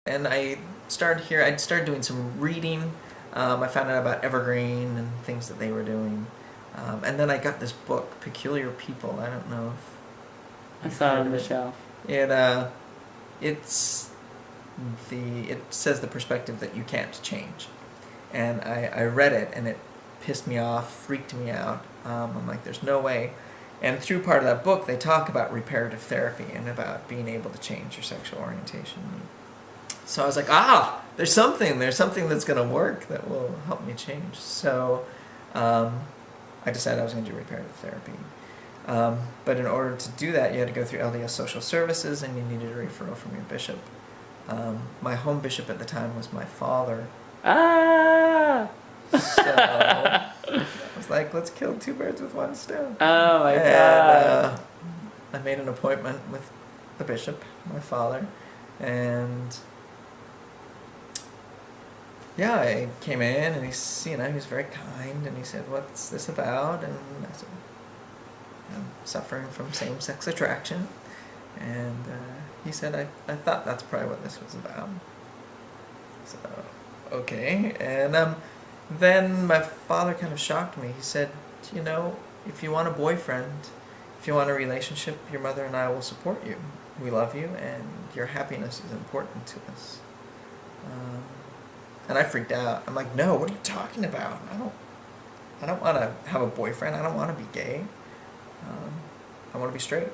and I started doing some reading. I found out about Evergreen and things that they were doing. And then I got this book, Peculiar People. I don't know if I saw it on the shelf. It says the perspective that you can't change. And I read it, and it pissed me off, freaked me out. I'm like, there's no way. And through part of that book, they talk about reparative therapy and about being able to change your sexual orientation. So I was like, there's something that's going to work that will help me change. So I decided I was going to do reparative therapy. But in order to do that, you had to go through LDS Social Services, and you needed a referral from your bishop. My home bishop at the time was my father. So I was like, let's kill two birds with one stone. Oh my God. I made an appointment with the bishop, my father, and yeah, I came in, and he was very kind, and he said, "What's this about?" And I said, "I'm suffering from same-sex attraction," and he said, I thought that's probably what this was about. So, okay, and then my father kind of shocked me. He said, if you want a boyfriend, if you want a relationship, your mother and I will support you. We love you, and your happiness is important to us. And I freaked out. I'm like, no, what are you talking about? I don't want to have a boyfriend. I don't want to be gay. I want to be straight.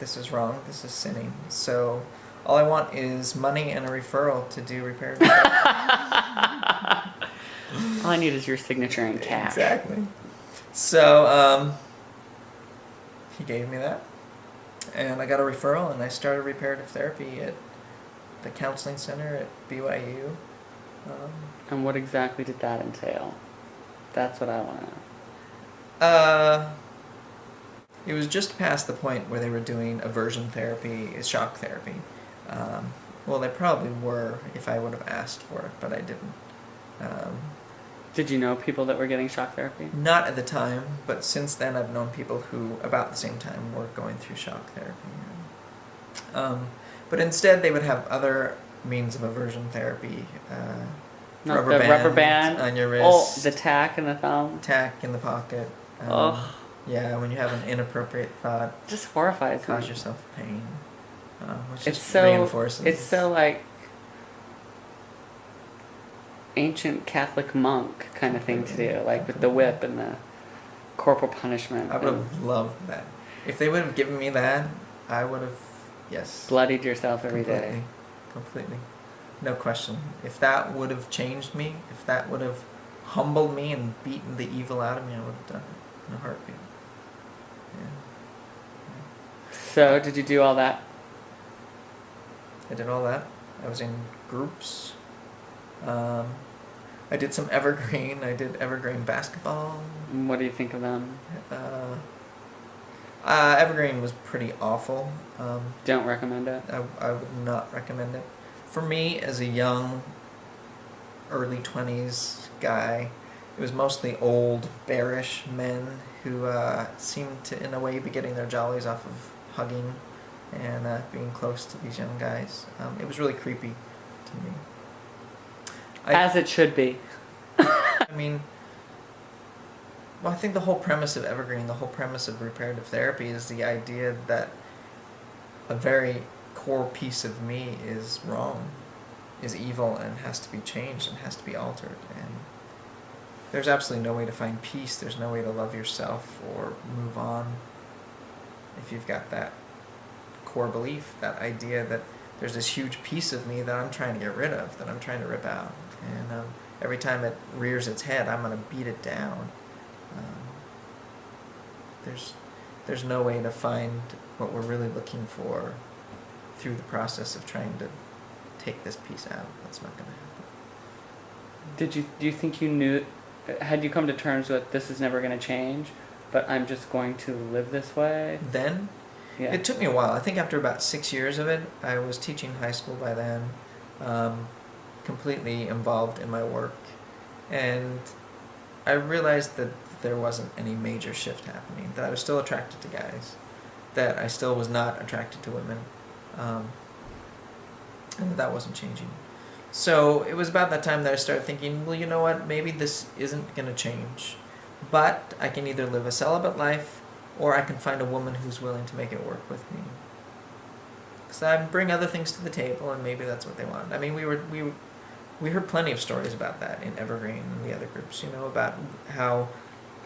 This is wrong. This is sinning. So all I want is money and a referral to do reparative therapy. All I need is your signature and cash. Exactly. So he gave me that, and I got a referral, and I started reparative therapy at the counseling center at BYU. And what exactly did that entail? That's what I want to know. It was just past the point where they were doing aversion therapy, shock therapy. Well, they probably were if I would have asked for it, but I didn't. Did you know people that were getting shock therapy? Not at the time, but since then I've known people who, about the same time, were going through shock therapy. But instead they would have other means of aversion therapy. Not rubber band on your wrist. Oh, the tack in the thumb. Tack in the pocket. Yeah, when you have an inappropriate thought. Just horrifies me. Cause yourself pain. Which it's just so, reinforces. It's so like ancient Catholic monk kind of thing to do, like with the whip and the corporal punishment. I would have loved that. If they would have given me that, I would have, yes. Bloodied yourself every day. Completely. No question. If that would have changed me, if that would have humbled me and beaten the evil out of me, I would have done it in a heartbeat. Yeah. So, did you do all that? I did all that. I was in groups. I did some Evergreen. I did Evergreen basketball. What do you think of them? Evergreen was pretty awful. Don't recommend it? I would not recommend it. For me, as a young, early 20s guy, it was mostly old, bearish men who seemed to, in a way, be getting their jollies off of hugging and being close to these young guys. It was really creepy to me. As it should be. I mean, well, I think the whole premise of Evergreen, the whole premise of reparative therapy is the idea that a very core piece of me is wrong, is evil, and has to be changed and has to be altered. And there's absolutely no way to find peace. There's no way to love yourself or move on if you've got that core belief, that idea that there's this huge piece of me that I'm trying to get rid of, that I'm trying to rip out. And every time it rears its head, I'm going to beat it down. There's no way to find what we're really looking for through the process of trying to take this piece out. That's not going to happen. Do you think you knew, had you come to terms with this is never going to change, but I'm just going to live this way? Then? Yeah. It took me a while. I think after about 6 years of it, I was teaching high school by then, completely involved in my work, and I realized that there wasn't any major shift happening, that I was still attracted to guys, that I still was not attracted to women. and that wasn't changing. So it was about that time that I started thinking, well, you know what? Maybe this isn't going to change, but I can either live a celibate life, or I can find a woman who's willing to make it work with me. Because I bring other things to the table, and maybe that's what they want. I mean, we heard plenty of stories about that in Evergreen and the other groups. About how,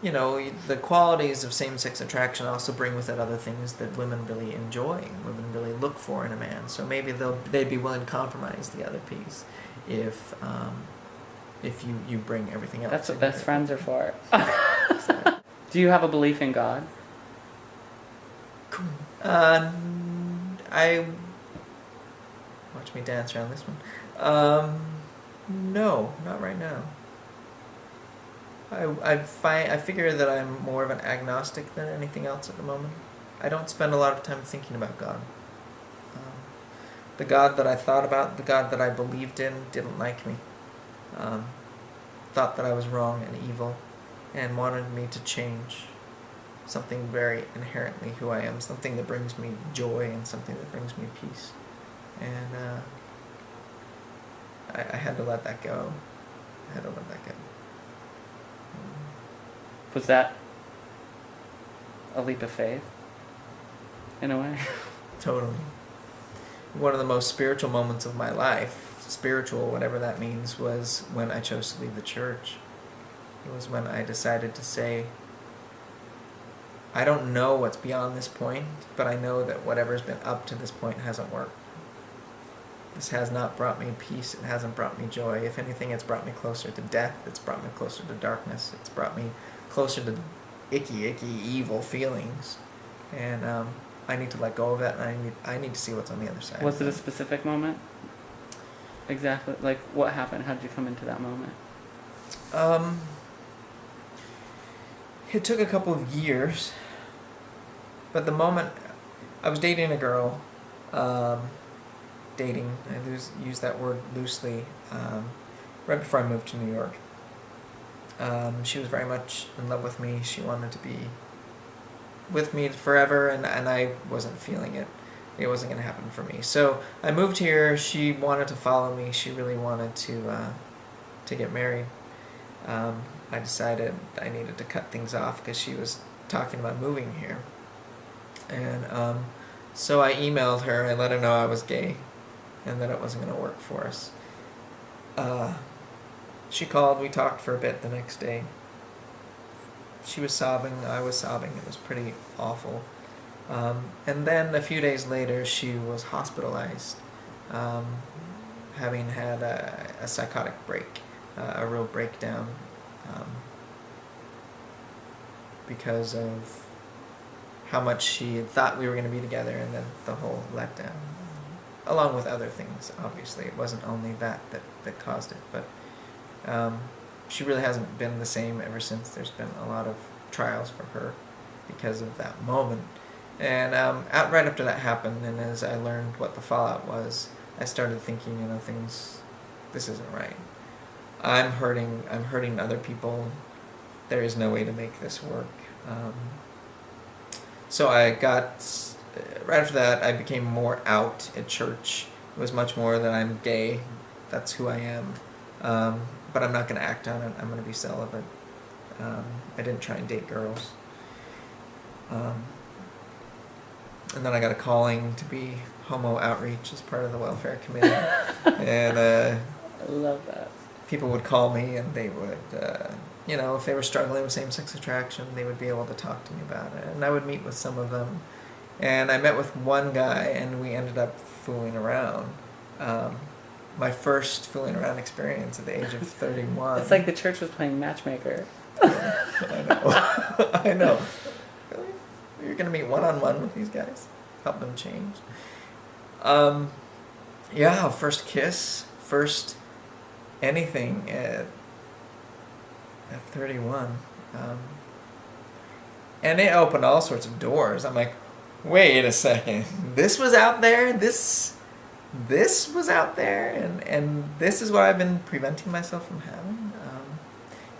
the qualities of same-sex attraction also bring with it other things that women really enjoy, and women really look for in a man. So maybe they'd be willing to compromise the other piece if you bring everything else. That's what best friends are for. Do you have a belief in God? I watch me dance around this one. No, not right now. I figure that I'm more of an agnostic than anything else at the moment. I don't spend a lot of time thinking about God. The God that I thought about, the God that I believed in, didn't like me. Thought that I was wrong and evil, and wanted me to change something very inherently who I am, something that brings me joy and something that brings me peace. And I had to let that go. Was that a leap of faith, in a way? Totally. One of the most spiritual moments of my life, spiritual, whatever that means, was when I chose to leave the church. It was when I decided to say, I don't know what's beyond this point, but I know that whatever's been up to this point hasn't worked. This has not brought me peace. It hasn't brought me joy. If anything, it's brought me closer to death. It's brought me closer to darkness. It's brought me closer to icky, evil feelings. And I need to let go of that, and I need to see what's on the other side. Was it a specific moment? Exactly. Like, what happened? How did you come into that moment? It took a couple of years, but the moment I was dating a girl, dating, I use that word loosely, right before I moved to New York. She was very much in love with me. She wanted to be with me forever, and I wasn't feeling it. It wasn't going to happen for me. So I moved here. She wanted to follow me. She really wanted to get married. I decided I needed to cut things off because she was talking about moving here. And so I emailed her. I let her know I was gay and that it wasn't going to work for us. She called. We talked for a bit the next day. She was sobbing. I was sobbing. It was pretty awful. And then a few days later, she was hospitalized, having had a psychotic break, a real breakdown, because of how much she had thought we were going to be together, and then the whole letdown, along with other things. Obviously, it wasn't only that caused it, but she really hasn't been the same ever since. There's been a lot of trials for her because of that moment. And right after that happened, and as I learned what the fallout was, I started thinking, this isn't right. I'm hurting other people. There is no way to make this work. So I got, right after that, I became more out at church. It was much more that I'm gay. That's who I am. But I'm not going to act on it. I'm going to be celibate. I didn't try and date girls. And then I got a calling to be homo outreach as part of the welfare committee. And I love that. People would call me, and they would, if they were struggling with same-sex attraction, they would be able to talk to me about it. And I would meet with some of them. And I met with one guy, and we ended up fooling around. My first fooling around experience at the age of 31. It's like the church was playing matchmaker. I know. I know. Really? You're going to meet one-on-one with these guys? Help them change? First kiss, first anything at 31. And it opened all sorts of doors. I'm like, wait a second. This was out there? This was out there? And this is what I've been preventing myself from having?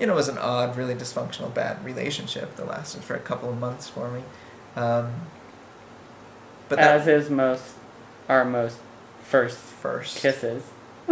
It was an odd, really dysfunctional, bad relationship that lasted for a couple of months for me. But as is our most first first. kisses.